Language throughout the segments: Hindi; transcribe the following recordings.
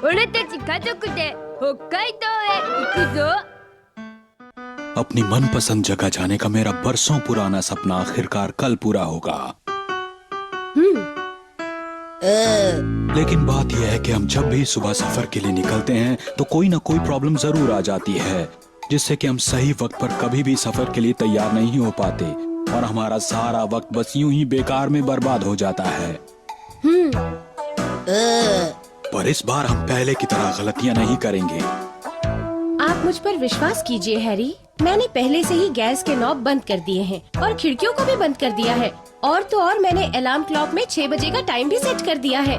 俺たち家族で北海道へ行くぞ। अपनी मनपसंद जगह जाने का मेरा बरसों पुराना सपना आखिरकार कल पूरा होगा। लेकिन बात यह है कि हम जब भी सुबह सफर के लिए निकलते हैं तो कोई ना कोई प्रॉब्लम जरूर आ जाती है, जिससे कि हम सही वक्त पर कभी भी सफर के लिए तैयार नहीं हो पाते और हमारा सारा वक्त बस यूं ही बेकार में बर्बाद हो जाता है। पर इस बार हम पहले की तरह गलतियां नहीं करेंगे। आप मुझ पर विश्वास कीजिए हैरी, मैंने पहले से ही गैस के नॉब बंद कर दिए हैं और खिड़कियों को भी बंद कर दिया है। और तो और मैंने अलार्म क्लॉक में 6 बजे का टाइम भी सेट कर दिया है।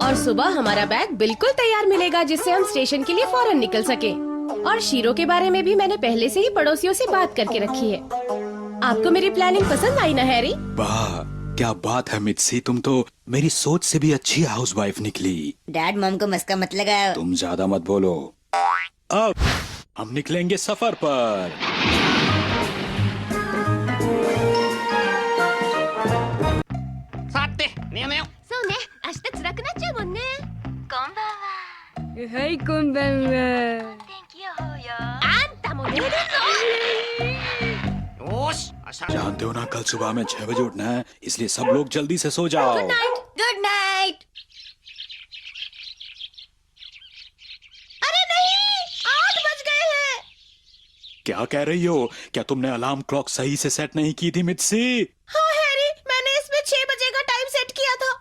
और सुबह हमारा बैग बिल्कुल तैयार मिलेगा, जिससे हम स्टेशन के लिए फौरन निकल सके। और शीरो के बारे में भी मैंने पहले से ही पड़ोसियों से बात करके रखी है। आपको मेरी प्लानिंग पसंद आई ना हैरी? वाह, क्या बात है मित्सी, तुम तो मेरी सोच से भी अच्छी हाउसवाइफ निकली। डैड मॉम को मस्का मत लगाओ। तुम ज्यादा मत बोलो। अब हम निकलेंगे सफर पर।そうね、明日辛くなっちゃうもんね。こんばんは。はい、こんばんは。天気予報よ。あんたも寝るの？ जानते हो ना, कल सुबह में 6 बजे उठना है, इसलिए सब लोग जल्दी से सो जाओ। Good night. अरे नहीं, 8 बज गए हैं। क्या कह रही हो? क्या तुमने अलार्म क्लॉक सही से सेट नहीं की थी मित्सी? हाँ हैरी, मैंने इसमें 6 बजे का टाइम सेट किया था।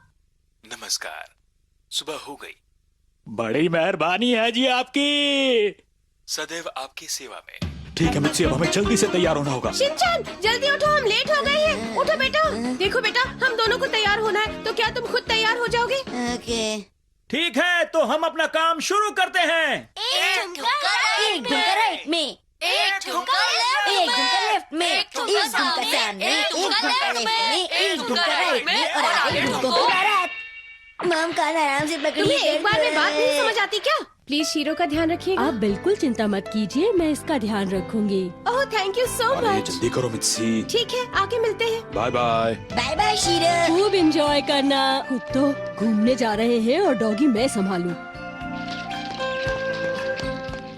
नमस्कार, सुबह हो गई। बड़ी मेहरबानी है जी आपकी, सदैव आपकी सेवा में। ठीक है मित्सी, अब हमें जल्दी से तैयार होना होगा। शिनचैन, जल्दी उठो, हम लेट हो गए हैं। उठो बेटा। देखो बेटा, हम दोनों को तैयार होना है, तो क्या तुम खुद तैयार हो जाओगे? ओके। ठीक है, तो हम अपना काम शुरू करते हैं। एक झुमका राइट में, एक झुमका लेफ्ट में, एक झुमका सामने, एक झुमका लेफ्ट में, एक झुमका राइट में और आगे झुमका राइट। मॉम कान आराम से पकड़िए। तुम्हें एक बार में बात नहीं समझ आती क्या? प्लीज शीरो का ध्यान रखिए। आप बिल्कुल चिंता मत कीजिए, मैं इसका ध्यान रखूंगी। ओह थैंक यू सो अरे मच। जल्दी करो मित्सी। ठीक है, आके मिलते हैं। Bye bye. Bye bye Shiro. खूब एंजॉय करना। खुद तो घूमने जा रहे हैं और डॉगी मैं संभालूं।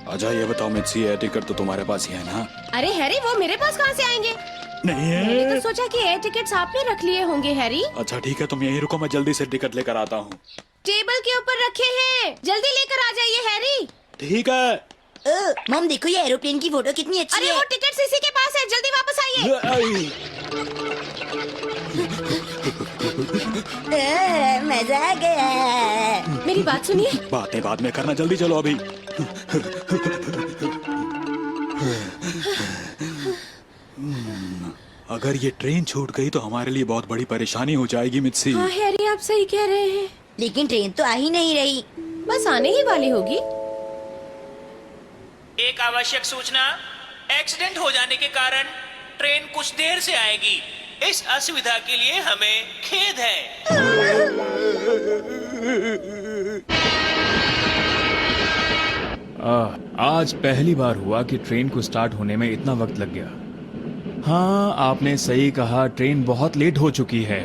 अच्छा ये बताओ मित्सी, एयर टिकट तो तुम्हारे पास ही है ना? अरे हैरी, वो मेरे पास कहाँ से आएंगे? नहीं मैंने है? तो सोचा कि एयर टिकट्स आपने रख लिए होंगे हैरी। अच्छा ठीक है, तुम यहीं रुको, मैं जल्दी से टिकट लेकर आता हूँ। टेबल के ऊपर रखे हैं, जल्दी लेकर आ जाइए हैरी। ठीक है। मॉम देखो, ये एरोप्लेन की फोटो कितनी अच्छी अरे है। वो टिकट इसी के पास है, जल्दी वापस आइए। मजा आ गया। मेरी बात सुनिए। बातें बाद में करना, जल्दी चलो अभी। अगर ये ट्रेन छूट गई तो हमारे लिए बहुत बड़ी परेशानी हो जाएगी मित्सी। हाँ हैरी, आप सही कह रहे हैं। लेकिन ट्रेन तो आ ही नहीं रही। बस आने ही वाली होगी। एक आवश्यक सूचना, एक्सीडेंट हो जाने के कारण ट्रेन कुछ देर से आएगी। इस असुविधा के लिए हमें खेद है। आज पहली बार हुआ कि ट्रेन को स्टार्ट होने में इतना वक्त लग गया। हाँ, आपने सही कहा, ट्रेन बहुत लेट हो चुकी है।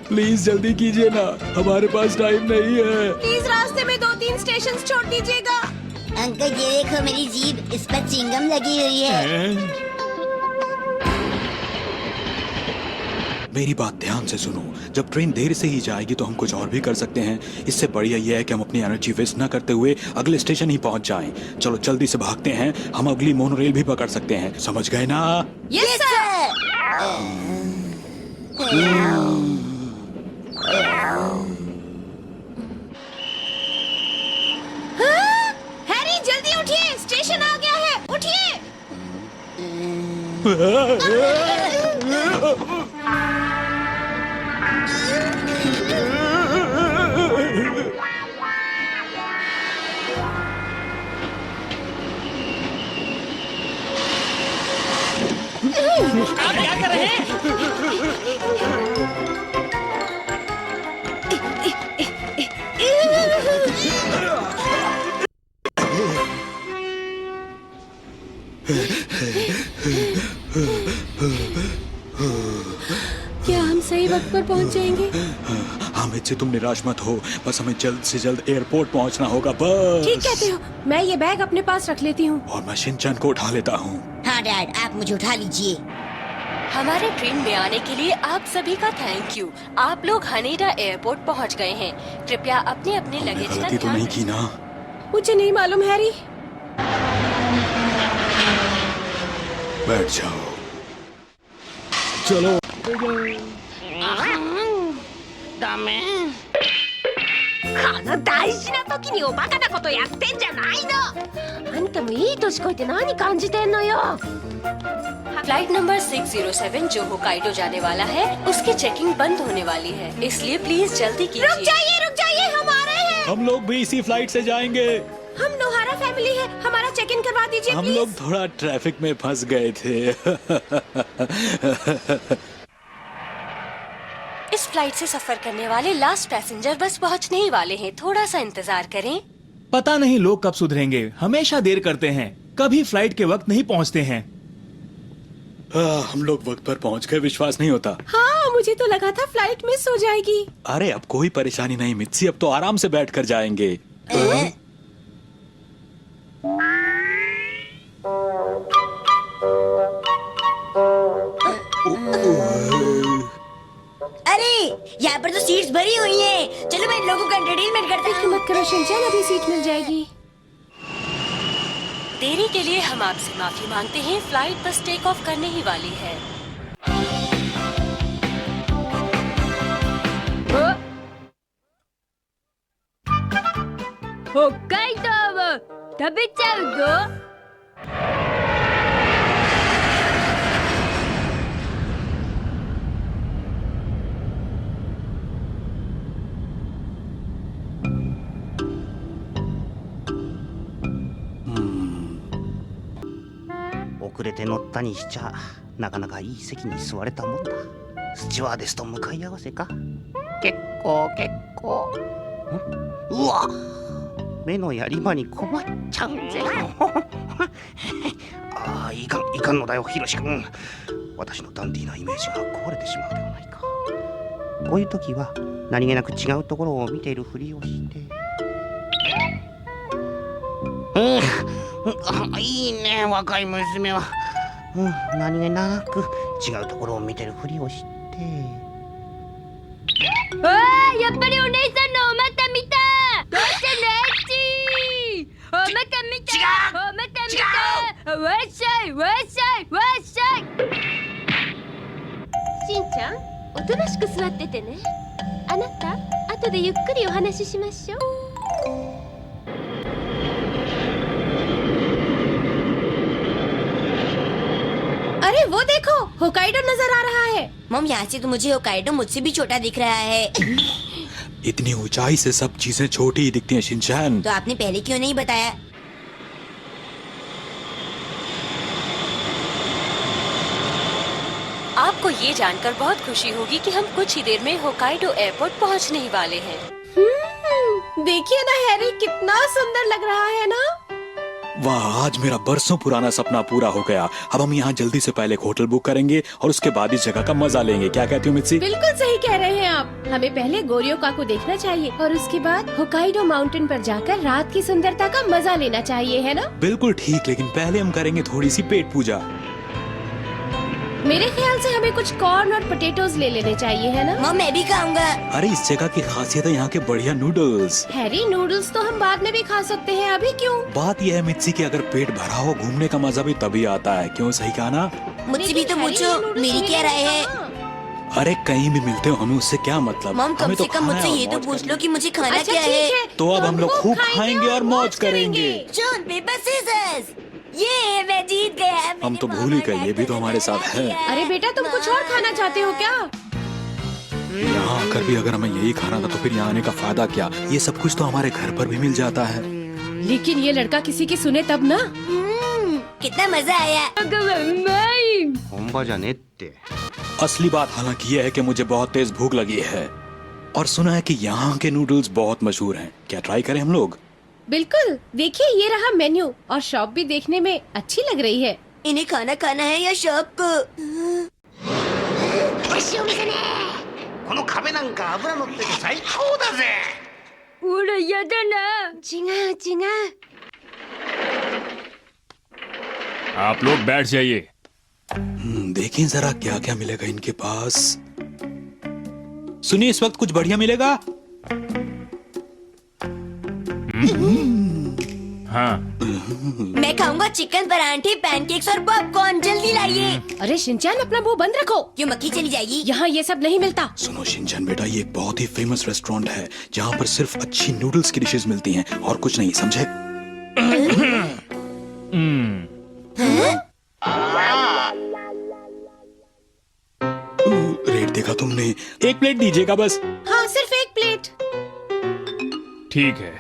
प्लीज जल्दी कीजिए ना, हमारे पास टाइम नहीं है। प्लीज रास्ते में 2-3 स्टेशन छोड़ दीजिएगा। अंकल ये देखो, मेरी जीभ, इस पर चिंगम लगी हुई है। मेरी बात ध्यान से सुनो, जब ट्रेन देर से ही जाएगी तो हम कुछ और भी कर सकते हैं। इससे बढ़िया ये है कि हम अपनी एनर्जी वेस्ट न करते हुए अगले स्टेशन ही पहुंच जाएं। चलो जल्दी से भागते हैं, हम अगली मोनोरेल भी पकड़ सकते हैं। समझ गए ना? Yes sir. हैरी जल्दी उठिए, स्टेशन आ गया है, उठिए। आप क्या कर रहे हैं? वक्त पर पहुंच जाएंगे। हामिद से तुम निराश मत हो, बस हमें जल्द से जल्द एयरपोर्ट पहुंचना होगा बस। ठीक कहते हो, मैं ये बैग अपने पास रख लेती हूँ। और मैं शिनचैन को उठा लेता हूँ। हाँ डैड, आप मुझे उठा लीजिए। हमारे ट्रेन में आने के लिए आप सभी का थैंक यू। आप लोग हनेडा एयरपोर्ट पहुंच गए हैं। कृपया अपने अपने हमने लगेज का गलती तो ध्यान नहीं की ना? मुझे नहीं मालूम हैरी। बैठ जाओ। चलो। この大事な時におバカなことやってんじゃないの。あんたもいい年こいて何感じてんのよ。 फ्लाइट नंबर 607 जो होकाइडो जाने वाला है उसकी चेकिंग बंद होने वाली है, इसलिए प्लीज जल्दी कीजिए। रुक जाइए, हम आ रहे हैं। हम लोग भी इसी फ्लाइट से जाएंगे। हम नोहारा फैमिली है, हमारा चेक इन करवा दीजिए हम प्लीज। लोग थोड़ा ट्रैफिक में फंस गए थे। इस फ्लाइट से सफर करने वाले लास्ट पैसेंजर बस पहुंचने ही वाले हैं, थोड़ा सा इंतजार करें। पता नहीं लोग कब सुधरेंगे, हमेशा देर करते हैं, कभी फ्लाइट के वक्त नहीं पहुंचते हैं। हम लोग वक्त पर पहुंच गए, विश्वास नहीं होता। हाँ, मुझे तो लगा था फ्लाइट मिस हो जाएगी। अरे अब कोई परेशानी नहीं मित्सी, अब तो आराम से बैठ कर जाएंगे। अरे यहाँ पर तो सीट्स भरी हुई हैं। चलो मैं इन लोगों का एंटरटेनमेंट करता फिक्र हूँ। मत करो शिनचैन, अभी सीट मिल जाएगी। देरी के लिए हम आपसे माफी मांगते हैं, फ्लाइट बस टेक ऑफ करने ही वाली है।北海道を食べちゃうぞ。遅れて乗ったにしちゃなかなかいい席に座れたもんだ。スチュワーデスと向かい合わせか。結構うわ、目のやり場に困っちゃうぜ。ああ、いかんのだよヒロシ君。私のダンディーなイメージが壊れてしまうではないか。こういう時は何気なく違うところを見ているふりをして、いいね若い娘は。何気なく違うところを見てるふりをして。あー、やっぱりお姉さんのお股見た。どうしたのエッチー。お股見た。お股見た。わっしゃいわっしゃいわっしゃい。しんちゃん、おとなしく座っててね。あなた、後でゆっくりお話ししましょう。अरे वो देखो, होकाइडो नजर आ रहा है। मम, यहाँ से तो मुझे होकाइडो मुझसे भी छोटा दिख रहा है। इतनी ऊंचाई से सब चीजें छोटी ही दिखती हैं शिनचैन। तो आपने पहले क्यों नहीं बताया? आपको ये जानकर बहुत खुशी होगी कि हम कुछ ही देर में होकाइडो एयरपोर्ट पहुंचने ही वाले हैं। देखिए ना हैरी, कितना सुंदर लग रहा है ना। वाह, आज मेरा बरसों पुराना सपना पूरा हो गया। अब हम यहाँ जल्दी से पहले एक होटल बुक करेंगे और उसके बाद इस जगह का मजा लेंगे। क्या कहती हो मित्सी? बिल्कुल सही कह रहे हैं आप। हमें पहले गोरियोका को देखना चाहिए और उसके बाद होकाइडो माउंटेन पर जाकर रात की सुंदरता का मजा लेना चाहिए, है ना? बिल्कुल ठीक, लेकिन पहले हम करेंगे थोड़ी सी पेट पूजा। मेरे ख्याल से हमें कुछ कॉर्न और पोटैटोज ले लेने चाहिए, है ना? मम, मैं भी खाऊंगा। अरे इस जगह की खासियत है यहाँ के बढ़िया नूडल्स। हैरी, नूडल्स तो हम बाद में भी खा सकते हैं, अभी क्यों? बात यह है मित्सी कि अगर पेट भरा हो, घूमने का मजा भी तभी आता है। क्यों, सही कहा ना? मुझसे भी तो पूछो, मेरी क्या राय है? अरे कहीं भी मिलते हो हमें, उससे क्या मतलब? मम, कम हमें से तो कम खाना मुझसे है और ये तो मौज पूछ करनी लो कि मुझे खाना अच्छा क्या ठीक है। है, तो अब हम लोग खूब खाएंगे और मौज करेंगे। जॉन पेपर सीजर्स। ये मैं जीत गया। हम तो भूल ही गए, ये भी तो हमारे साथ है। अरे बेटा, तुम कुछ और खाना चाहते हो क्या? यहाँ आकर भी अगर हमें यही खाना था तो फिर यहाँ आने का फायदा क्या? ये सब कुछ तो हमारे घर पर भी मिल जाता है। लेकिन ये लड़का किसी की सुने तब ना। कितना मजा आया। 本場じゃねって。 असली बात हालांकि ये है कि मुझे बहुत तेज भूख लगी है और सुना है कि यहाँ के नूडल्स बहुत मशहूर हैं। क्या ट्राई करें हम लोग? बिल्कुल, देखिए ये रहा मेन्यू और शॉप भी देखने में अच्छी लग रही है। इन्हें खाना खाना है या शॉप को? なんか脂乗ってて最高だぜ。俺やだな。違う違う。 आप लोग बैठ जाइए। देखें जरा क्या क्या मिलेगा इनके पास। सुनिए, इस वक्त कुछ बढ़िया मिलेगा। हाँ, मैं खाऊंगा चिकन परांठे, पैनकेक्स और पॉपकॉर्न। जल्दी लाइए। अरे शिनचैन, अपना मुंह बंद रखो। क्यों मक्खी चली जाएगी? यहाँ ये सब नहीं मिलता। सुनो शिनचैन बेटा, ये एक बहुत ही फेमस रेस्टोरेंट है जहाँ पर सिर्फ अच्छी नूडल्स की डिशेस मिलती हैं और कुछ नहीं, समझे? रेट देखा तुमने? एक प्लेट दीजिएगा बस। हाँ, सिर्फ एक प्लेट। ठीक है।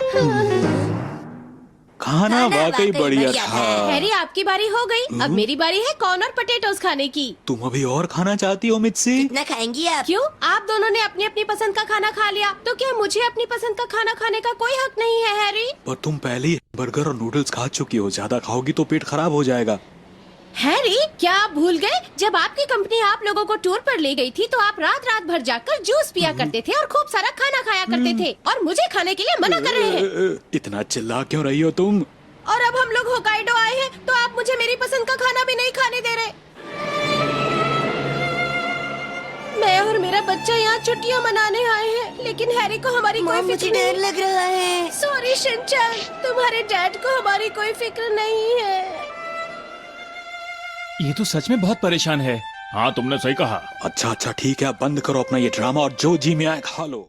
खाना वाकई बढ़िया था। हैरी, आपकी बारी हो गई। अब मेरी बारी है कॉर्न और पोटैटोस खाने की। तुम अभी और खाना चाहती हो मुझसे? कितना खाएंगी आप? क्यों? आप दोनों ने अपनी अपनी पसंद का खाना खा लिया, तो क्या मुझे अपनी पसंद का खाना खाने का कोई हक नहीं है हैरी? पर तुम पहले ही बर्गर और नूडल्स खा चुकी हो, ज्यादा खाओगी तो पेट खराब हो जाएगा। हैरी, क्या आप भूल गए? जब आपकी कंपनी आप लोगों को टूर पर ले गई थी तो आप रात रात भर जाकर जूस पिया करते थे और खूब सारा खाना खाया करते थे, और मुझे खाने के लिए मना कर रहे हैं। इतना चिल्ला क्यों रही हो तुम? और अब हम लोग होकाइडो आए हैं तो आप मुझे मेरी पसंद का खाना भी नहीं खाने दे रहे। मैं और मेरा बच्चा यहाँ छुट्टियाँ मनाने आए हैं, लेकिन हैरी को हमारी कोई मुझे फिक्र डर नहीं। लग रहा है। सॉरी शिनचैन, तुम्हारे डैड को हमारी कोई फिक्र नहीं है। ये तो सच में बहुत परेशान है। हाँ, तुमने सही कहा। अच्छा अच्छा ठीक है, अब बंद करो अपना ये ड्रामा और जो जी में आए खा लो।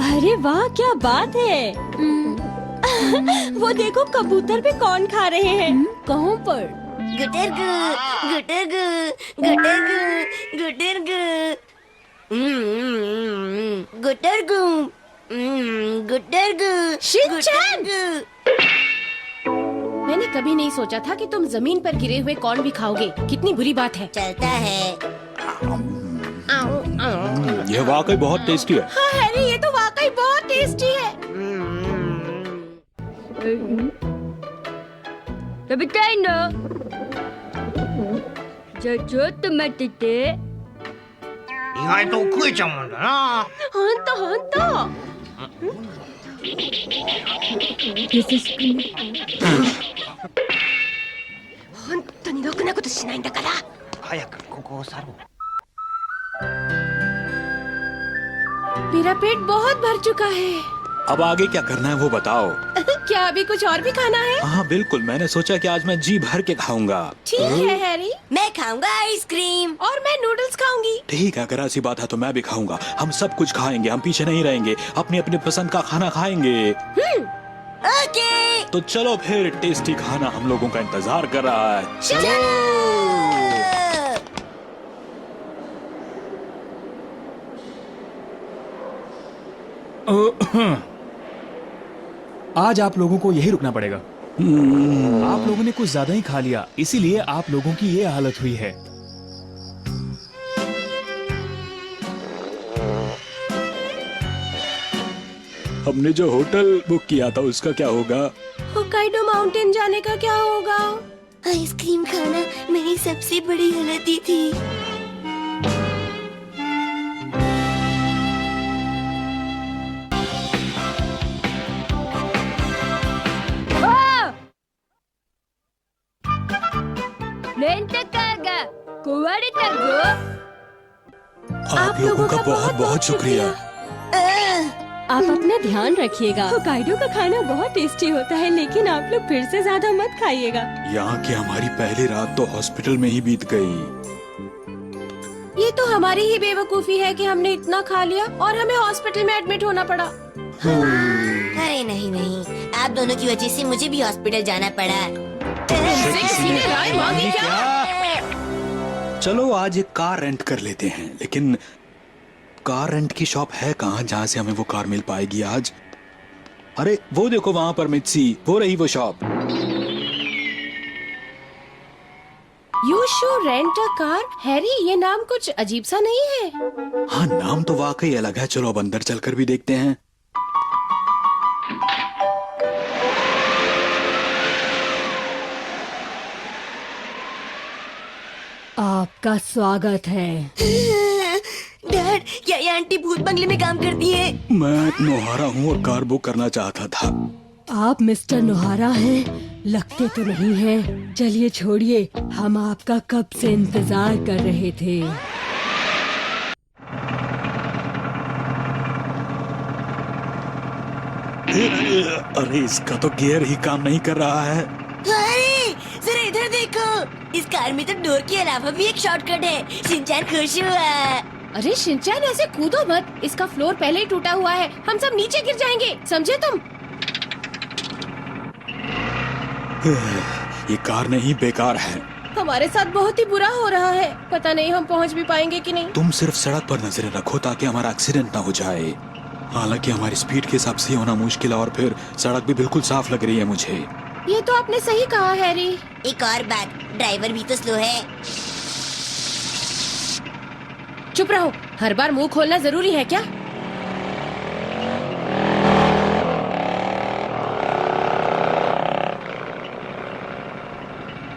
अरे वाह, क्या बात है। वो देखो, कबूतर भी कौन खा रहे हैं। कहाँ पर? गुटरगु, गुटरगु, गुटरगु, गुटरगु, गुटरगु, गुटरगु, शिनचैन! गुटरगु। मैंने कभी नहीं सोचा था कि तुम जमीन पर गिरे हुए कॉर्न भी खाओगे। कितनी बुरी बात है। चलता है। ये वाकई बहुत टेस्टी है। हाँ हैरी, ये तो वाकई बहुत टेस्टी है। Tapi no. Cocok tomat itu. 意外と食えちゃうもんだな。ほんとほんと。優しくね。本当にろくなことしないんだから。早くここを去ろう。 मेरा पेट बहुत भर चुका है। अब आगे क्या करना है वो बताओ। क्या अभी कुछ और भी खाना है? हाँ बिल्कुल, मैंने सोचा कि आज मैं जी भर के खाऊंगा। ठीक है हैरी। मैं खाऊंगा आइसक्रीम। और मैं नूडल्स खाऊंगी। ठीक है, अगर ऐसी बात है तो मैं भी खाऊंगा। हम सब कुछ खाएंगे, हम पीछे नहीं रहेंगे, अपनी अपनी पसंद का खाना खाएंगे। ओके। तो चलो फिर, टेस्टी खाना हम लोगों का इंतजार कर रहा है। आज आप लोगों को यही रुकना पड़ेगा। आप लोगों ने कुछ ज्यादा ही खा लिया, इसीलिए आप लोगों की ये हालत हुई है। हमने जो होटल बुक किया था उसका क्या होगा? होकाइडो माउंटेन जाने का क्या होगा? आइसक्रीम खाना मेरी सबसे बड़ी गलती थी। आप लोगों का बहुत बहुत शुक्रिया। आप अपना ध्यान रखिएगा। होकाइडो का खाना बहुत टेस्टी होता है, लेकिन आप लोग फिर से ज्यादा मत खाइएगा। यहाँ की हमारी पहली रात तो हॉस्पिटल में ही बीत गई। ये तो हमारी ही बेवकूफी है कि हमने इतना खा लिया और हमें हॉस्पिटल में एडमिट होना पड़ा। अरे नहीं नहीं, आप दोनों की वजह से मुझे भी हॉस्पिटल जाना पड़ा। किसी ने राय मांगी क्या? चलो आज एक कार रेंट कर लेते हैं, लेकिन कार रेंट की शॉप है कहाँ जहाँ से हमें वो कार मिल पाएगी आज? अरे वो देखो वहाँ पर मित्सी, वो रही वो shop. You should rent a car? Harry, ये नाम कुछ अजीब सा नहीं है? हाँ, नाम तो वाकई अलग है। चलो अब अंदर चलकर भी देखते हैं। आपका स्वागत है। डैड, क्या ये आंटी भूत बंगले में काम करती है? मैं नोहारा हूँ और कार बुक करना चाहता था। आप मिस्टर नोहारा हैं? लगते तो नहीं हैं। चलिए छोड़िए, हम आपका कब से इंतजार कर रहे थे। अरे इसका तो गियर ही काम नहीं कर रहा है। अरे जरा इधर देखो, इस कार में तो डोर के अलावा भी एक शॉर्टकट है। शिनचैन खुश हुआ। अरे शिनचैन ऐसे कूदो मत, इसका फ्लोर पहले ही टूटा हुआ है, हम सब नीचे गिर जाएंगे, समझे तुम? ये कार नहीं बेकार है। हमारे साथ बहुत ही बुरा हो रहा है, पता नहीं हम पहुंच भी पाएंगे कि नहीं। तुम सिर्फ सड़क पर नजरें रखो ताकि हमारा एक्सीडेंट ना हो जाए। हालांकि हमारी स्पीड के हिसाब से होना मुश्किल है और फिर सड़क भी बिल्कुल साफ लग रही है मुझे। ये तो आपने सही कहा हैरी। एक और बात, ड्राइवर भी तो स्लो है। चुप रहो, हर बार मुंह खोलना जरूरी है क्या?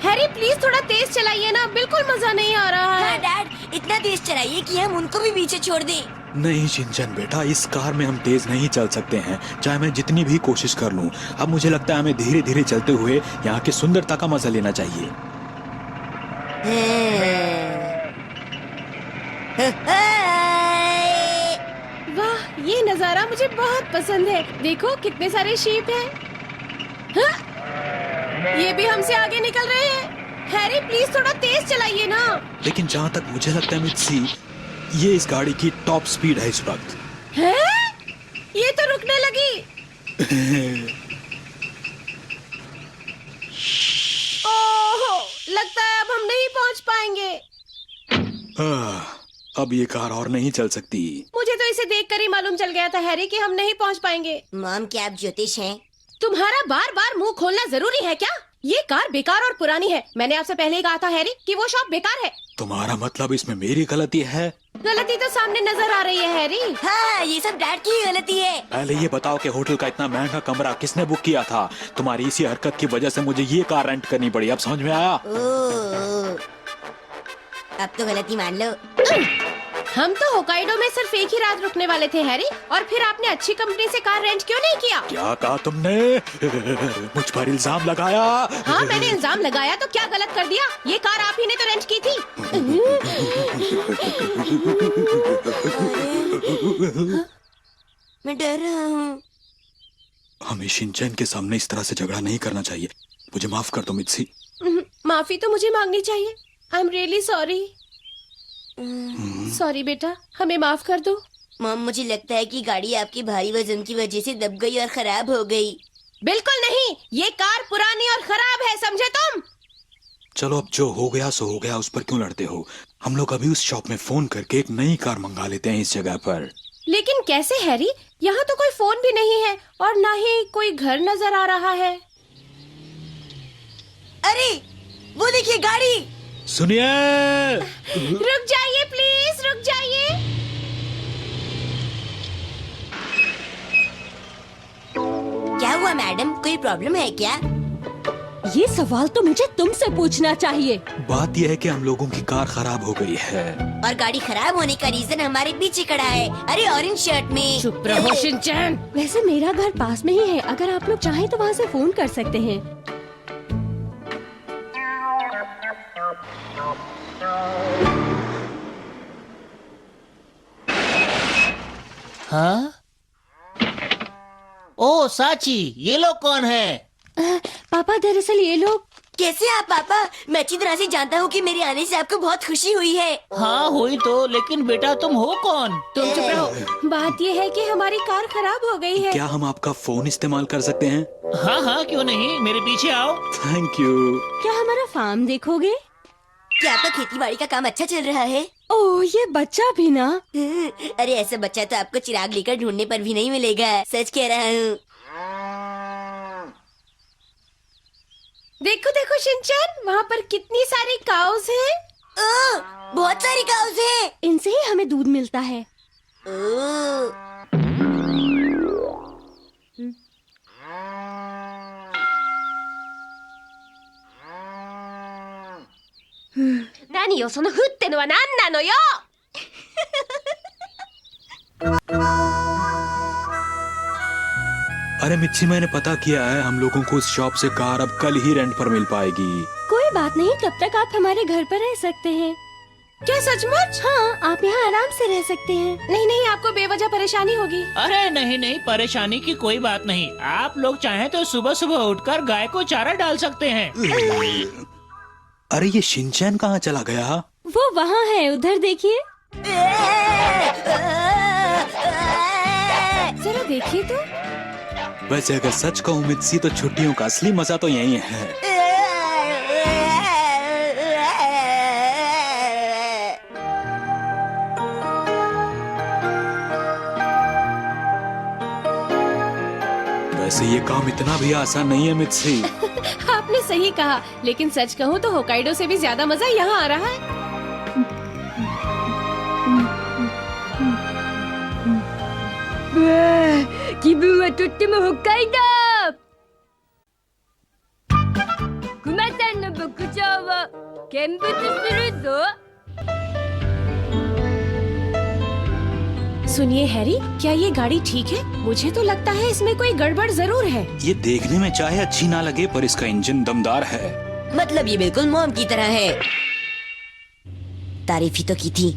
हैरी प्लीज थोड़ा तेज चलाइए ना, बिल्कुल मजा नहीं आ रहा है। हाँ डैड, इतना तेज चलाइए कि हम उनको भी पीछे छोड़ दें। नहीं शिनचैन बेटा, इस कार में हम तेज नहीं चल सकते हैं, चाहे मैं जितनी भी कोशिश कर लूं। अब मुझे लगता है हमें धीरे धीरे चलते हुए यहाँ की सुंदरता का मजा लेना चाहिए। वाह, ये नजारा मुझे बहुत पसंद है। देखो कितने सारे शीप हैं। हाँ? ये भी हमसे आगे निकल रहे हैं। हैरी प्लीज थोड़ा तेज चलाइए ना। लेकिन जहाँ तक मुझे लगता है मित्सी, ये इस गाड़ी की टॉप स्पीड है इस वक्त। है? ये तो रुकने लगी। ओहो, लगता है अब हम नहीं पहुंच पाएंगे। अब ये कार और नहीं चल सकती। मुझे तो इसे देखकर ही मालूम चल गया था हैरी कि हम नहीं पहुंच पाएंगे। मॉम, क्या आप ज्योतिष हैं? तुम्हारा बार बार मुंह खोलना जरूरी है क्या? ये कार बेकार और पुरानी है। मैंने आपसे पहले ही कहा था हैरी कि वो शॉप बेकार है। तुम्हारा मतलब इसमें मेरी गलती है? गलती तो सामने नजर आ रही है हैरी। हाँ, ये सब डैड की ही गलती है। पहले ये बताओ कि होटल का इतना महंगा कमरा किसने बुक किया था? तुम्हारी इसी हरकत की वजह से मुझे ये कार रेंट करनी पड़ी। अब समझ में आया? अब तो गलती मान लो। हम तो होकाइडो में सिर्फ एक ही रात रुकने वाले थे हैरी, और फिर आपने अच्छी कंपनी से कार रेंट क्यों नहीं किया? क्या कहा तुमने? मुझ पर इल्जाम लगाया? हाँ, मैंने इल्जाम लगाया तो क्या गलत कर दिया? ये कार आप ही ने तो रेंट की थी। मैं डर रहा हूँ। हमें शिनचैन के सामने इस तरह से झगड़ा नहीं करना चाहिए। मुझे माफ कर दो मित्सी। माफी तो मुझे मांगनी चाहिए। I am really sorry. Sorry बेटा, हमें माफ कर दो। मॉम, मुझे लगता है कि गाड़ी आपके भारी वजन की वजह से दब गई और खराब हो गई। बिल्कुल नहीं, ये कार पुरानी और खराब है, समझे तुम? चलो अब जो हो गया सो हो गया, उस पर क्यों लड़ते हो? हम लोग अभी उस शॉप में फोन करके एक नई कार मंगा लेते हैं इस जगह पर। लेकिन कैसे हैरी? यहाँ तो कोई फोन भी नहीं है और ना ही कोई घर नजर आ रहा है। अरे वो देखिए गाड़ी। सुनिए, रुक जाइए प्लीज, रुक जाइए। क्या हुआ मैडम, कोई प्रॉब्लम है क्या? ये सवाल तो मुझे तुमसे पूछना चाहिए। बात यह है कि हम लोगों की कार खराब हो गई है। और गाड़ी खराब होने का रीजन हमारे पीछे खड़ा है। अरे ऑरेंज शर्ट में। चुप रहो शिनचैन। वैसे मेरा घर पास में ही है, अगर आप लोग चाहें तो वहाँ से फोन कर सकते हैं। हाँ? ओ साची, ये लोग कौन है? पापा, दरअसल ये लोग। कैसे आप पापा? मैं अच्छी तरह से जानता हूँ कि मेरे आने से आपको बहुत खुशी हुई है। हाँ हुई तो, लेकिन बेटा तुम हो कौन? तुम चुप रहो। बात ये है कि हमारी कार खराब हो गई है। क्या हम आपका फोन इस्तेमाल कर सकते हैं? हाँ हाँ, क्यों नहीं, मेरे पीछे आओ। Thank you. क्या हमारा फार्म देखोगे? क्या आपका खेती बाड़ी का काम अच्छा चल रहा है? ओह, ये बच्चा भी ना। अरे ऐसा बच्चा तो आपको चिराग लेकर ढूंढने पर भी नहीं मिलेगा, सच कह रहा हूँ। देखो देखो शिनचैन, वहाँ पर कितनी सारी काउस हैं। बहुत सारी काउस हैं। इनसे ही हमें दूध मिलता है। 何よそのふってのは何なのよ。 अरे मिच्छी, मैंने पता किया है, हम लोगों को उस शॉप से कार अब कल ही रेंट पर मिल पाएगी। कोई बात नहीं, तब तक आप हमारे घर पर रह सकते हैं। क्या सचमुच? हाँ, आप यहाँ आराम से रह सकते हैं। नहीं नहीं, आपको बेवजह परेशानी होगी। अरे नहीं नहीं, परेशानी की कोई बात नहीं। आप लोग चाहें तो सुबह सुबह उठकर गाय को चारा डाल सकते हैं। अरे ये शिनचैन कहाँ चला गया? वो वहाँ है, उधर देखिए। जरा देखिए तो। वैसे अगर सच कहूँ मिच्छी, तो छुट्टियों का असली मजा तो यही है। वैसे ये काम इतना भी आसान नहीं है मिच्छी। आपने सही कहा, लेकिन सच कहूँ तो होकाइडो से भी ज्यादा मजा यहाँ आ रहा है। गिबुन वा तोत्तेमो होक्काइडो! कुमा-सान नो बोकुजो वो गेंबुत्सु सुरु जो। सुनिए हैरी, क्या ये गाड़ी ठीक है? मुझे तो लगता है इसमें कोई गड़बड़ जरूर है। ये देखने में चाहे अच्छी ना लगे, पर इसका इंजन दमदार है। मतलब ये बिल्कुल मॉम की तरह है। तारीफ ही तो की थी।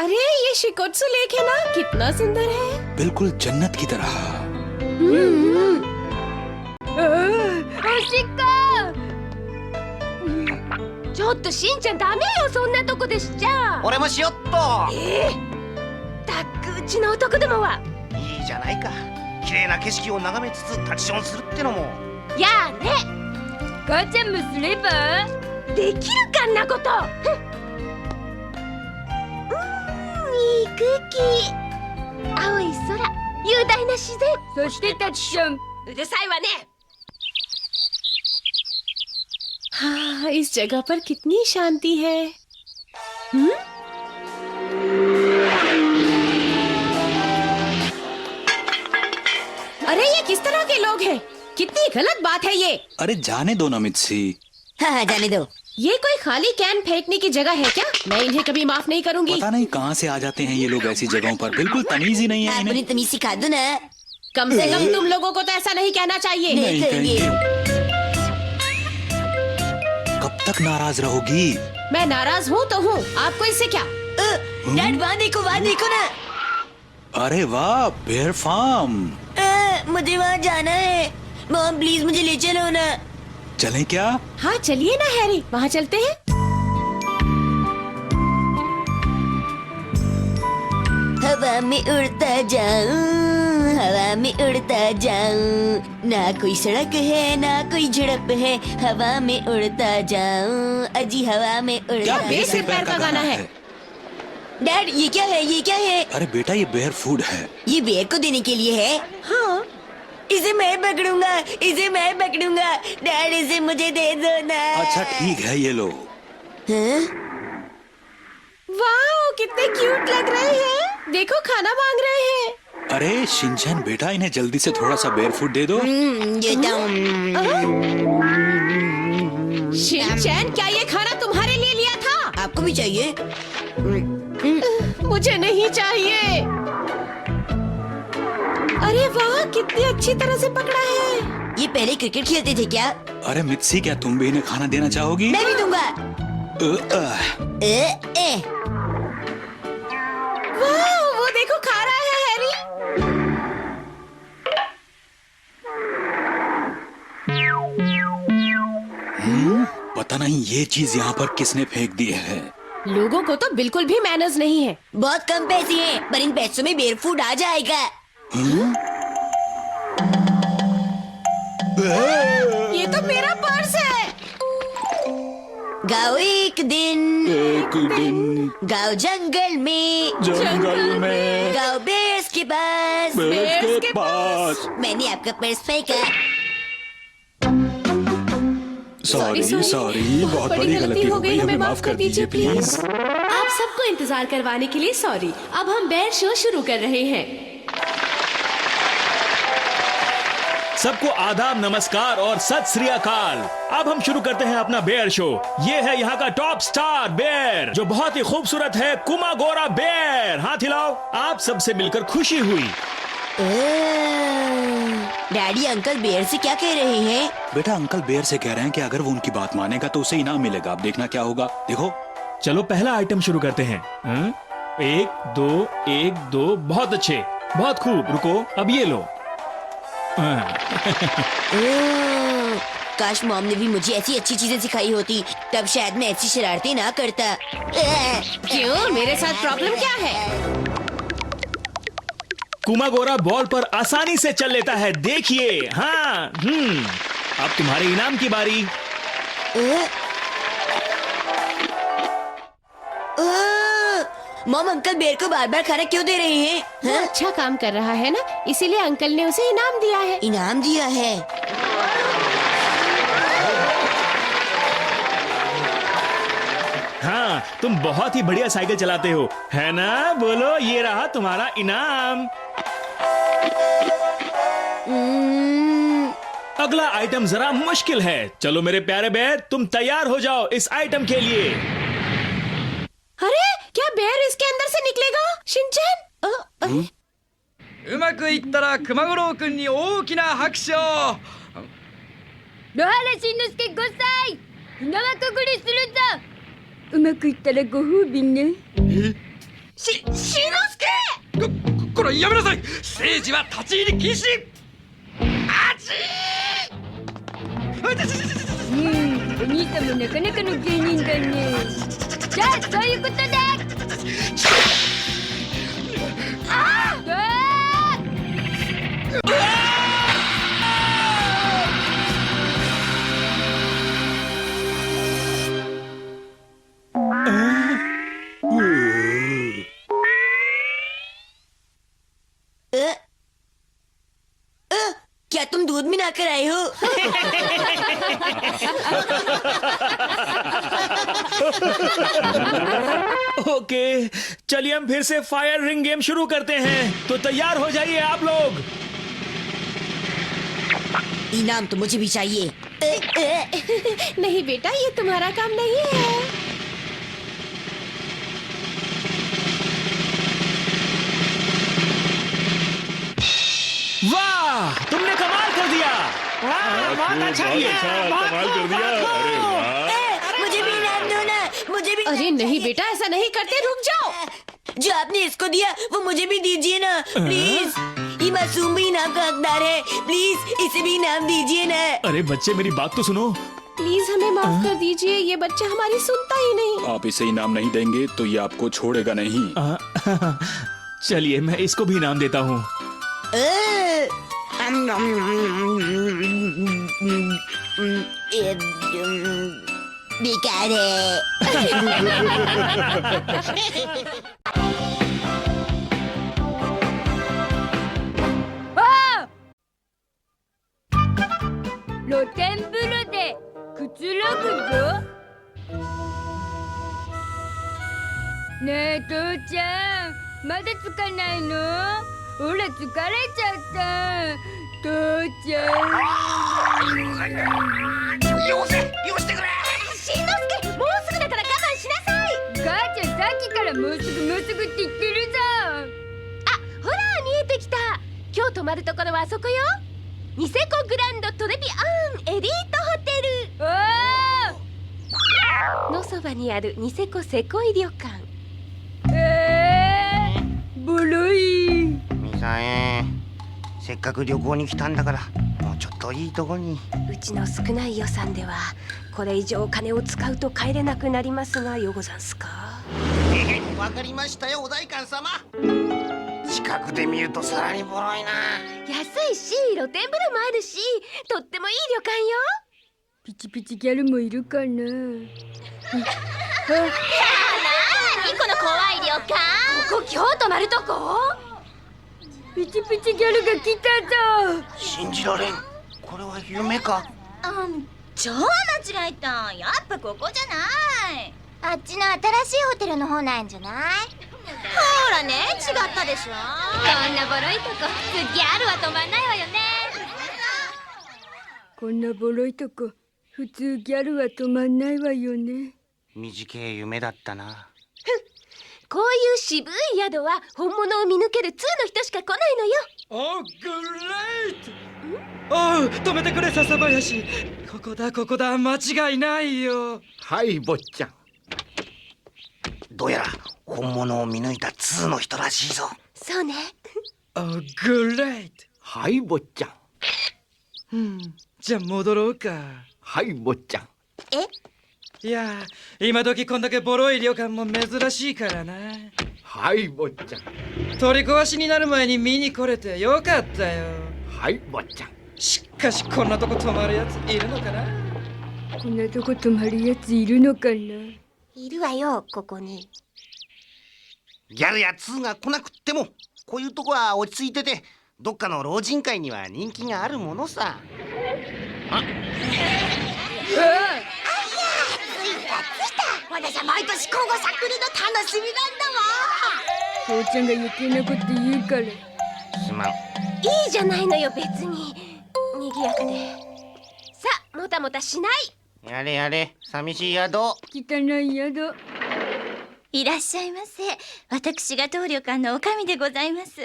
अरे ये शिकोत्सु लेक है ना, कितना सुंदर है। बिल्कुल जन्नत की तरह। ओशिको! ちょっとしんちゃんダメよ、そんなとこでしちゃ。俺もしよっと。たっく、うちの男どもは。いいじゃないか。綺麗な景色を眺めつつタチションするってのも。やあね。母ちゃんもすれば？できるかんなこと。いい空気。青い空、雄大な自然。そしてタチション。うるさいわね。हाँ, इस जगह पर कितनी शांति है। अरे ये किस तरह के लोग हैं? कितनी गलत बात है ये। अरे जाने दो ना मिच्छी। हाँ, जाने दो। ये कोई खाली कैन फेंकने की जगह है क्या? मैं इन्हें कभी माफ नहीं करूंगी। पता नहीं कहाँ से आ जाते हैं ये लोग ऐसी जगहों पर, बिल्कुल तमीज ही नहीं है आप इन्हें। उन्हें तमीज सिखा दो ना। कम से कम तुम लोगों को तो ऐसा नहीं कहना चाहिए। नहीं करेंगे। कब तक नाराज रहोगी? मैं नाराज हूँ तो हूँ, आपको इससे क्या? डैड वहाँ देखो ना। अरे वाह, बेयर फार्म। मुझे वहाँ जाना है। मॉम प्लीज मुझे ले चलो ना। चलें क्या? हाँ चलिए ना हैरी, वहाँ चलते हैं। हवा में उड़ता जाऊं, हवा में उड़ता जाऊं, ना कोई सड़क है ना कोई झड़प है, हवा में उड़ता जाऊं, अजी हवा में क्या उड़ता बेर से पैर का गाना है? डैड ये क्या है, ये क्या है? अरे बेटा, ये बेयर फूड है। ये बेर को देने के लिए है? हाँ। इसे मैं पकड़ूंगा, इसे मैं पकड़ूंगा। डैड इसे मुझे दे दो ना। अच्छा ठीक है, ये लो। हाँ? वाह, कितने क्यूट लग रहे हैं। देखो खाना मांग रहे हैं। अरे शिनचैन बेटा, इन्हें जल्दी से थोड़ा सा बेयर फूड दे दो। ये शिनचैन, क्या ये खाना तुम्हारे लिए लिया था? आपको भी चाहिए? मुझे नहीं चाहिए। अरे वाह, कितनी अच्छी तरह से पकड़ा है। ये पहले क्रिकेट खेलते थे क्या? अरे मित्सी, क्या तुम भी इन्हें खाना देना चाहोगी? मैं भी दूंगा। वाह, वो देखो खा रहा है हैरी। पता नहीं ये चीज यहाँ पर किसने फेंक दी है। लोगों को तो बिल्कुल भी मैनर्स नहीं है। बहुत कम पैसे हैं, पर इन पैसों में बेर फूड आ जाएगा। ये तो मेरा पर्स है। गाओ एक दिन गाओ जंगल में गाओ बेर्स के पास मैंने आपका पर्स फेंका। सॉरी, बहुत बड़ी गलती हो गई, हमें माफ कर दीजिए प्लीज। आप सबको इंतजार करवाने के लिए सॉरी। अब हम बेर शो शुरू कर रहे हैं। सबको आदाब, नमस्कार और सत श्री अकाल। अब हम शुरू करते हैं अपना बेयर शो। ये है यहाँ का टॉप स्टार बेयर, जो बहुत ही खूबसूरत है, कुमागोरा बेयर। हाथ हिलाओ। आप सबसे मिलकर खुशी हुई। डैडी अंकल बेयर से क्या कह रहे हैं? बेटा अंकल बेयर से कह रहे हैं कि अगर वो उनकी बात मानेगा तो उसे इनाम मिलेगा। अब देखना क्या होगा, देखो। चलो पहला आइटम शुरू करते हैं। 1 2 1 2। बहुत अच्छे, बहुत खूब। रुको, अब ये लो। काश मॉम ने भी मुझे ऐसी अच्छी चीजें सिखाई होती, तब शायद मैं ऐसी शरारतें ना करता। क्यों, मेरे साथ प्रॉब्लम क्या है? कुमागोरा बॉल पर आसानी से चल लेता है, देखिए। हाँ, अब तुम्हारे इनाम की बारी। मॉम अंकल बेर को बार बार खाना क्यों दे रहे हैं? वो अच्छा काम कर रहा है ना, इसीलिए अंकल ने उसे इनाम दिया है। इनाम दिया है? हाँ, तुम बहुत ही बढ़िया साइकिल चलाते हो, है ना? बोलो, ये रहा तुम्हारा इनाम। अगला आइटम जरा मुश्किल है। चलो मेरे प्यारे बेर, तुम तैयार हो जाओ इस आइटम के लिए। अरे, क्या बेयर इसके अंदर से निकलेगा? शिनचैन? うまくいったら熊五郎くんに大きな拍手を。野原しんのすけ5歳、船輪くぐりするぞ。うまくいったらご褒美ね。しんのすけ。これやめなさい。ステージは立ち入り禁止。あちー。お兄さんもなかなかの芸人だね。じゃあそういうことで。क्या तुम दूध में लाकर आए हो? ओके, चलिए हम फिर से फायर रिंग गेम शुरू करते हैं। तो तैयार हो जाइए आप लोग। इनाम तो मुझे भी चाहिए। नहीं बेटा, ये तुम्हारा काम नहीं है। वाह, तुमने कमाल कर दिया। बहुत अच्छा किया, कमाल कर दिया। अरे वाह। मुझे भी इनाम दो ना, मुझे भी। अरे नहीं बेटा, ऐसा नहीं करते, रुक जाओ। जो आपने इसको दिया वो मुझे भी दीजिए ना, प्लीज। ये मासूम भी इनाम का हकदार है, प्लीज इसे भी इनाम दीजिए ना। अरे बच्चे, मेरी बात तो सुनो। प्लीज हमें माफ कर दीजिए, ये बच्चा हमारी सुनता ही नहीं। आप इसे इनाम नहीं देंगे तो ये आपको छोड़ेगा नहीं। चलिए मैं इसको भी इनाम देता हूँ। बेकार है।露天風呂でくつろぐぞ。ねえ父ちゃん、まだつかないの？ほら疲れちゃった。父ちゃん。よしてくれ。しんのすけ、もうすぐだから我慢しなさい。母ちゃんさっきからもうすぐって言ってるぞ。あ、ほら見えてきた。今日泊まるところはあそこよ。ニセコグランドトレビアンエリートホテルのそばにあるニセコセコイ旅館。ボロい。みさえ、せっかく旅行に来たんだから、もうちょっといいとこに。うちの少ない予算ではこれ以上お金を使うと帰れなくなりますが、よござんすか？わかりましたよ、お代官様。近くで見るとさらにボロいな。安いし、露天風呂もあるし、とってもいい旅館よ。ピチピチギャルもいるかな。何この怖い旅館。ここ今日泊まるとこ？ピチピチギャルが来たぞ。信じられん。これは夢か。超間違えた。やっぱここじゃない。あっちの新しいホテルの方なんじゃない？ほらね、違ったでしょ。こんなボロいとこ、普通ギャルは泊まんないわよね。こんなボロいとこ普通ギャルは止まんないわよね。短い夢だったな。こういう渋い宿は本物を見抜ける通の人しか来ないのよ。おー、グレート。おう、止めてくれ笹林。ここだ、間違いないよ。はい、坊ちゃん。どうやら本物を見抜いた2の人らしいぞ。そうね。おー、グレート。はい坊ちゃん。じゃあ戻ろうか。はい坊ちゃん。いや今時こんだけボロい旅館も珍しいからな。はい坊ちゃん。取り壊しになる前に見に来れてよかったよ。はい坊ちゃん。しかしこんなとこ泊まるやついるのかな。こんなとこ泊まるやついるのかな。いるわよ、ここに。ギャルや2が来なくってもこういうとこは落ち着いてて、どっかの老人会には人気があるものさ。私は毎年交互作るの楽しみなんだわ。父ちゃんが余計なこと言うから。すまん。いいじゃないのよ、別に。賑やかで。さあ、もたもたしない。やれやれ、寂しい宿。汚い宿。いらっしゃいませ。私が当旅館の女将でございます。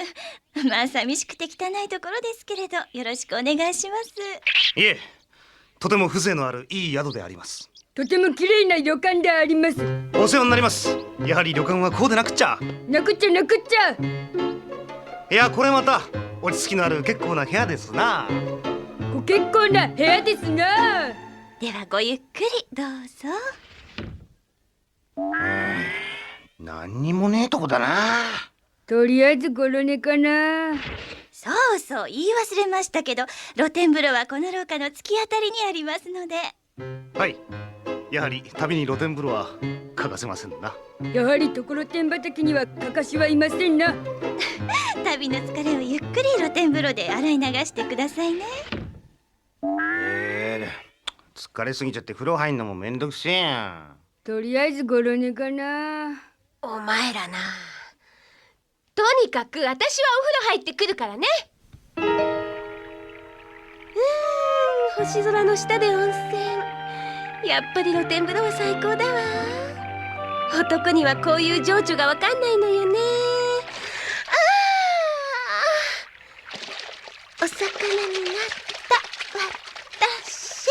まあ寂しくて汚いところですけれど、よろしくお願いします。いえ、とても風情のあるいい宿であります。とても綺麗な旅館であります。お世話になります。やはり旅館はこうでなくっちゃ。なくっちゃなくっちゃ。いや、これまた落ち着きのある結構な部屋ですな。結構な部屋ですな。ではごゆっくりどうぞ。何にもねえとこだな。とりあえずゴロ寝かな。そうそう、言い忘れましたけど、露天風呂はこの廊下の突き当たりにありますので。はい、やはり旅に露天風呂は欠かせませんな。やはりところてん畑にはかかしはいませんな。旅の疲れをゆっくり露天風呂で洗い流してくださいね。疲れすぎちゃって風呂入んのもめんどくせえや。とりあえずゴロ寝かな。お前らな。とにかく私はお風呂入ってくるからね。星空の下で温泉。やっぱり露天風呂は最高だわ。男にはこういう情緒がわかんないのよね。お魚になった私。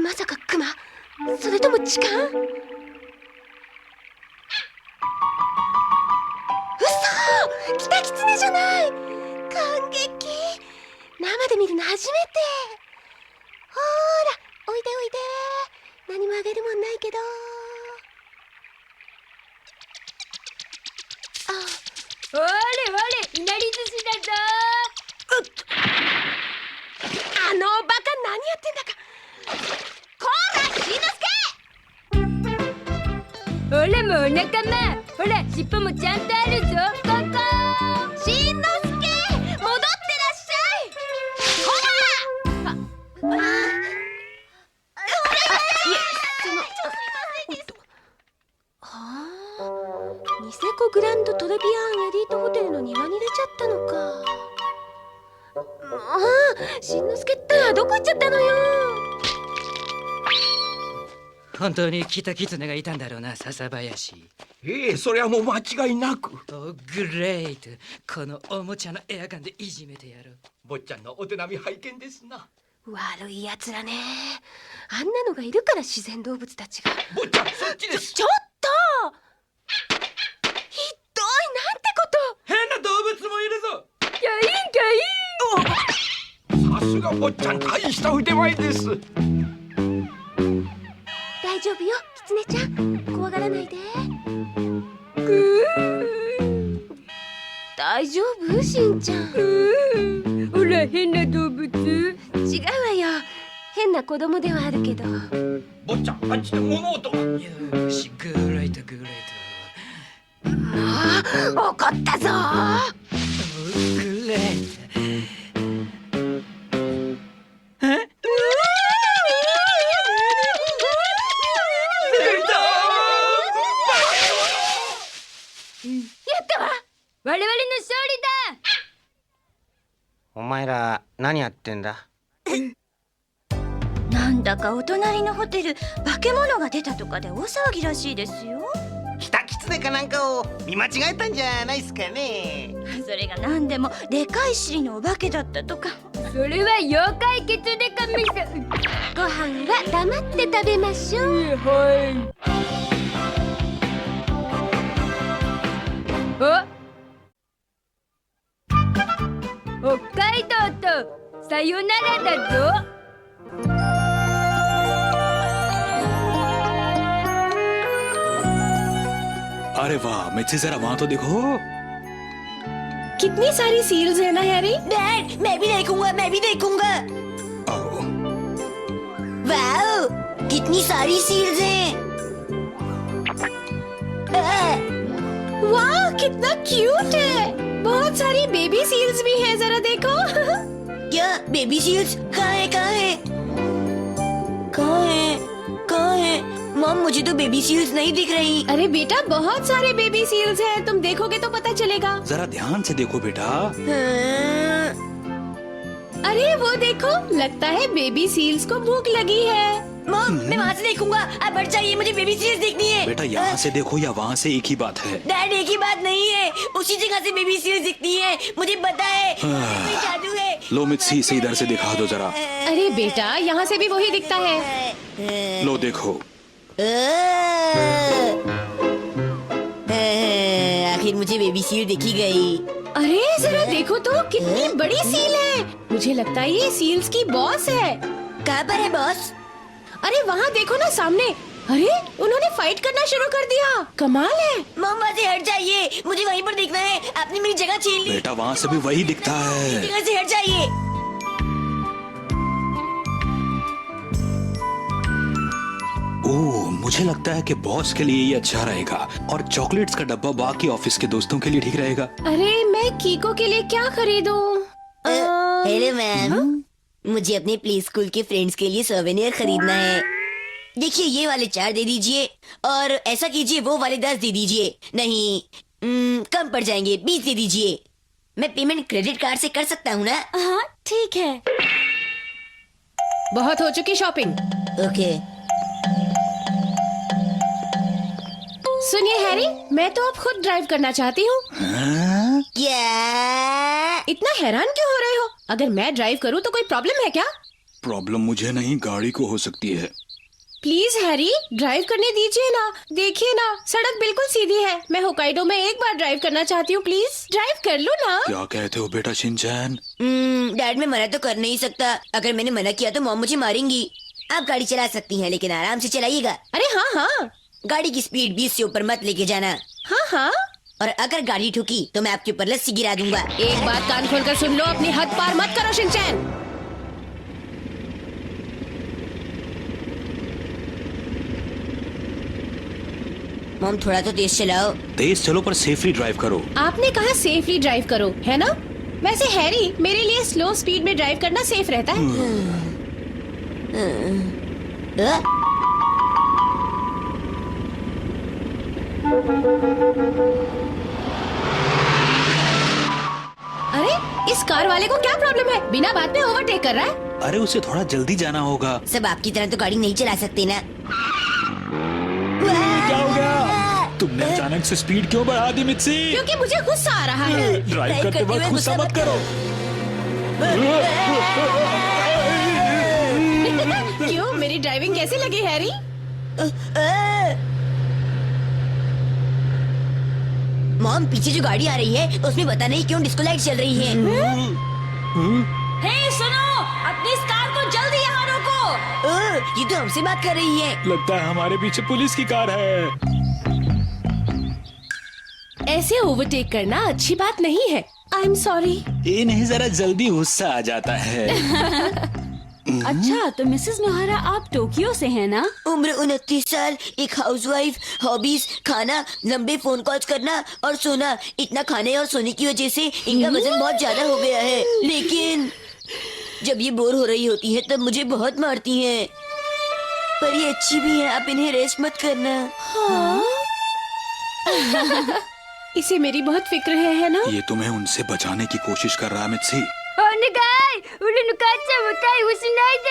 まさかクマ？それとも痴漢？嘘！キタキツネじゃない！感激！生で見るの初めて。ほーら、おいでおいで。何もあげるもんないけど。おれおれ、いなり寿司だぞ。あのバカ何やってんだか。こら、しんのすけ！ほらもうお仲間。ほら尻尾もちゃんとあるぞ。コンコン。しんのすけ、戻ってらっしゃい。ほら。ニセコグランドトレビアンエリートホテルの庭に出ちゃったのか。しんのすけったどこ行っちゃったのよ。本当にキタキツネがいたんだろうな、笹林。それはもう間違いなく。グレート。このおもちゃのエアガンでいじめてやる。坊ちゃんのお手並み拝見ですな。悪いやつらね。あんなのがいるから自然動物たちが。坊ちゃん、そっちです。ちょっとひどい、なんてこと。変な動物もいるぞ。さすが坊ちゃん、大した腕前です。大丈夫よ、キツネちゃん。怖がらないで。大丈夫、しんちゃん。ほら変な動物。違うわよ。変な子供ではあるけど。坊ちゃん、あっちで物音が。よし、グレートグレート。怒ったぞ。グレート。我々の勝利だ。お前ら何やってんだ。なんだかお隣のホテル化け物が出たとかで大騒ぎらしいですよ。キタキツネかなんかを見間違えたんじゃないっすかね。それが何でもでかい尻のお化けだったとか。それは妖怪キツネ神さん。ご飯は黙って食べましょう。はい。北海道とさよならだぞ。अरे वाह मिर्ची जरा वहाँ तो देखो। कितनी सारी सील्स है ना हैरी। डैड मैं भी देखूंगा, मैं भी देखूंगा। आओ। वाओ कितनी सारी सील्स हैं। वाह कितना क्यूट है। बहुत सारी बेबी सील्स भी है, जरा देखो। क्या बेबी सील्स? कहाँ है कहाँ है कहाँ है कहाँ है? मॉम मुझे तो बेबी सील्स नहीं दिख रही। अरे बेटा बहुत सारे बेबी सील्स हैं, तुम देखोगे तो पता चलेगा। जरा ध्यान से देखो बेटा। अरे वो देखो, लगता है बेबी सील्स को भूख लगी है। मॉम मैं वहाँ से देखूंगा, आप बढ़ जाइए, मुझे बेबी सील्स देखनी है। बेटा यहाँ से देखो या वहाँ से एक ही बात है। डैड एक ही बात नहीं है, उसी जगह से बेबी सील्स दिखती है, मुझे पता है। कोई जादू है। लो मिर्ची से इधर से दिखा दो जरा। अरे बेटा यहाँ से भी वही दिखता है। लो देखो। आखिर मुझे बेबी सील दिखी गई। अरे जरा देखो तो कितनी बड़ी सील है। मुझे लगता है ये सील्स की बॉस है। कहाँ पर है बॉस? अरे वहाँ देखो ना सामने। अरे उन्होंने फाइट करना शुरू कर दिया, कमाल है। मॉम वहाँ से हट जाइए, मुझे वहीं पर देखना है। आपने मेरी जगह छीन ली। बेटा वहाँ से भी वही दिखता है। जगह से हट जाइए। ओह मुझे लगता है कि बॉस के लिए ये अच्छा रहेगा और चॉकलेट्स का डब्बा बाकी ऑफिस के दोस्तों के लिए ठीक रहेगा। अरे मैं कीको के लिए क्या खरीदूं? हेलो मैम, मुझे अपने प्ले स्कूल के फ्रेंड्स के लिए सोवेनियर खरीदना है। देखिए ये वाले 4 दे दीजिए और ऐसा कीजिए वो वाले 10 दे दीजिए। नहीं कम पड़ जाएंगे, 20 दे दीजिए। मैं पेमेंट क्रेडिट कार्ड से कर सकता हूँ ना? हाँ ठीक है। बहुत हो चुकी शॉपिंग। ओके। सुनिए हैरी, मैं तो अब खुद ड्राइव करना चाहती हूँ। क्या? इतना हैरान क्यों हो रहे हो? अगर मैं ड्राइव करूँ तो कोई प्रॉब्लम है क्या? प्रॉब्लम मुझे नहीं गाड़ी को हो सकती है। प्लीज हैरी ड्राइव करने दीजिए ना। देखिए ना सड़क बिल्कुल सीधी है। मैं होकाइडो में एक बार ड्राइव करना चाहती हूँ, प्लीज ड्राइव कर लो ना। क्या कहते हो बेटा शिनचैन? डैड मैं मना तो कर नहीं सकता। अगर मैंने मना किया तो मॉम मुझे मारेंगी। आप गाड़ी चला सकती हैं लेकिन आराम से चलाइएगा। अरे हाँ हाँ। गाड़ी की स्पीड 20 से ऊपर मत लेके जाना। हाँ हाँ। और अगर गाड़ी ठुकी तो मैं आपके ऊपर लस्सी गिरा दूंगा। एक बात कान खोलकर सुन लो, अपनी हद पार मत करो शिनचैन। मॉम थोड़ा तो तेज चलाओ। तेज चलो पर सेफली ड्राइव करो। आपने कहा सेफली ड्राइव करो, है ना? वैसे हैरी मेरे लिए स्लो स्पीड में ड्राइव करना सेफ रहता है। अरे इस कार वाले को क्या प्रॉब्लम है? बिना बात में ओवरटेक कर रहा है। अरे उसे थोड़ा जल्दी जाना होगा। सब आपकी तरह तो गाड़ी नहीं चला सकते ना। क्या हो गया? तुमने अचानक से स्पीड क्यों बढ़ा दी मिर्ची? क्योंकि मुझे गुस्सा आ रहा है। ड्राइव करते वक्त गुस्सा मत करो। क्यों मेरी ड्राइविंग कैसे लगी हैरी? मॉम पीछे जो गाड़ी आ रही है उसमें पता नहीं क्यों डिस्को लाइट चल रही है। हे सुनो, अपनी इस कार को जल्दी यहाँ रोको। ये तो हमसे बात कर रही है। लगता है हमारे पीछे पुलिस की कार है। ऐसे ओवरटेक करना अच्छी बात नहीं है। I am sorry. ये नहीं जरा जल्दी गुस्सा आ जाता है। अच्छा तो मिसेस नोहारा आप टोक्यो से हैं ना? उम्र 29 साल, एक हाउसवाइफ, हॉबीज खाना, लंबे फोन कॉल्स करना और सोना। इतना खाने और सोने की वजह से इनका वजन बहुत ज्यादा हो गया है। लेकिन जब ये बोर हो रही होती है तब मुझे बहुत मारती हैं। पर ये अच्छी भी है, आप इन्हें रेस्ट मत करना। हाँ? इसे मेरी बहुत फिक्र है ना? ये तुम्हें उनसे बचाने की कोशिश कर रहा है मिर्ची। Oh 願い俺の母ちゃんを逮捕しないで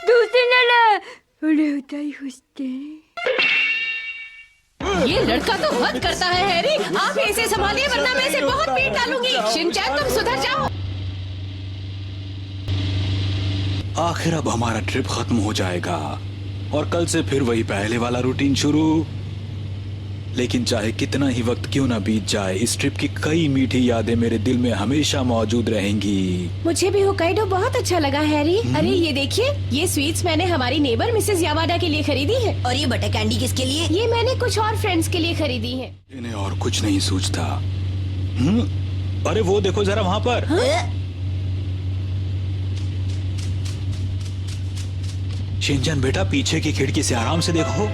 どうせなら俺を逮捕して ये लड़का तो हद करता है हैरी। आप इसे संभालिए वरना मैं इसे बहुत पीट डालूंगी। शिनचैन तुम सुधर जाओ। आखिर अब हमारा ट्रिप खत्म हो जाएगा और कल से फिर वही पहले वाला रूटीन शुरू। लेकिन चाहे कितना ही वक्त क्यों ना बीत जाए, इस ट्रिप की कई मीठी यादें मेरे दिल में हमेशा मौजूद रहेंगी। मुझे भी होकाइडो बहुत अच्छा लगा हैरी। अरे ये देखिए, ये स्वीट्स मैंने हमारी नेबर मिसेस यामाडा के लिए खरीदी है। और ये बटर कैंडी किसके लिए? ये मैंने कुछ और फ्रेंड्स के लिए खरीदी है। इन्हें और कुछ नहीं सूझता। अरे वो देखो जरा वहाँ पर। शिनचैन बेटा, पीछे की खिड़की से आराम से देखो।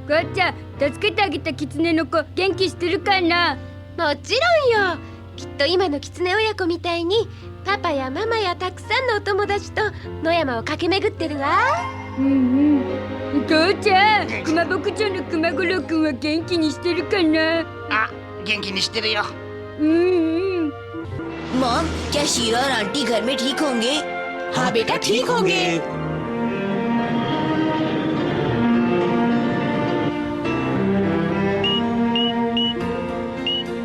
母ちゃん助けてあげた狐の子元気してるかなもちろんよ。きっと今の狐親子みたいにパパやママやたくさんのお友達と野山を駆け巡ってるわ。父ちゃん、熊牧場の熊五郎くんは元気にしてるかなあ、元気にしてるよ。मॉम, क्या शीरा और आंटी घर में ठीक होंगे? हाँ बेटा, ठीक होंगे।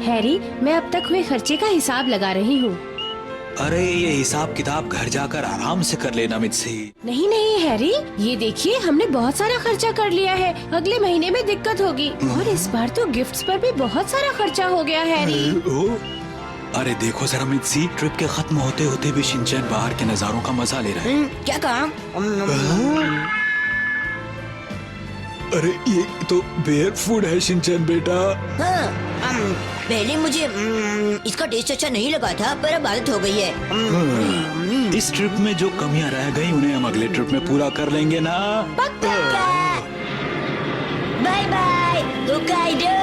हैरी, मैं अब तक हुए खर्चे का हिसाब लगा रही हूँ। अरे ये हिसाब किताब घर जाकर आराम से कर लेना मित्सी। नहीं नहीं हैरी, ये देखिए हमने बहुत सारा खर्चा कर लिया है। अगले महीने में दिक्कत होगी। और इस बार तो गिफ्ट्स पर भी बहुत सारा खर्चा हो गया हैरी। अरे देखो जरा मित्सी, ट्रिप के खत्म होते होते भी शिनचैन बाहर के नजारों का मजा ले रहा है। क्या कहा? अरे ये तो बेयर फूड है शिनचैन बेटा। हाँ, पहले मुझे इसका टेस्ट अच्छा नहीं लगा था, पर अब आदत हो गई है। इस ट्रिप में जो कमियां रह गई उन्हें हम अगले ट्रिप में पूरा कर लेंगे ना। Bye bye Hokkaido.